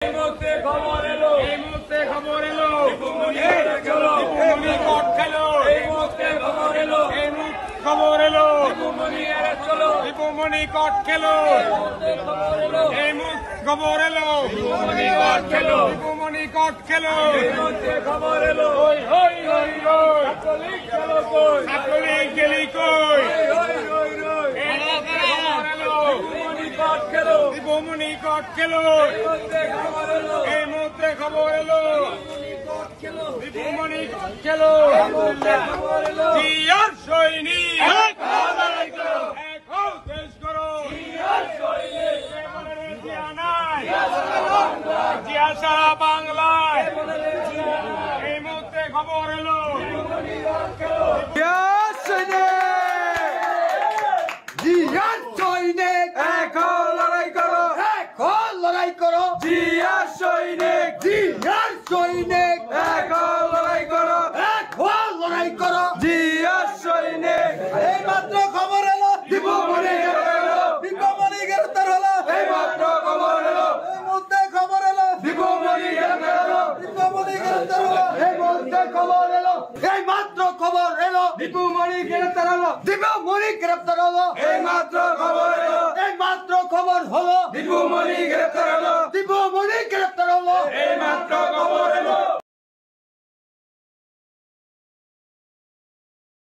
এই মুহূর্তে খবর এলো দীপুমণি কোর্ট খেলো এই মুহূর্তে খবর এলো দীপুমণি কোর্ট খেলো এই খবর এলো দীপুমণি কোর্ট খেলো দীপুমণি কোর্ট খেলো এই মুহূর্তে খবর এলো হই হই হই হই ছাত্রলীগ খেলো কই ছাত্রলীগ গেলি কই হই হই হই এই খবর এলো দীপুমণি কোর্ট খেলো দীপুমণি কোর্ট খেলো এই মুহূর্তে খবর এলো এই মুহূর্তে খবর এলো দীপুমণি কোর্ট খেলো খবর এলো জিয়ার সৈনিক এক করো এক হও দেশ করো জিয়া নাই জিয়া সারা বাংলায় এই মুহূর্তে খবর এলো লড়াই করো জিয়া সৈনিক জিয়ার সৈনিক লড়াই করো লড়াই করো জিয়া সৈনিক এই মাত্র খবর এলো দীপুমণি দীপুমণি গ্রেফতার হলো এই মাত্র খবর এলো এই মুহূর্তে খবর এলো দীপুমণি গ্রেফতার হলো দীপুমণি গ্রেফতার হলো এই মুহূর্তে খবর এলো এই মাত্র খবর এলো দীপুমণি গ্রেফতার হলো দীপুমণি গ্রেফতার হলো এই মাত্র খবর এলো এই মাত্র খবর হলো দীপুমণি গ্রেফতার হলো দীপুমণি গ্রেফতার হলো এই মাত্র খবর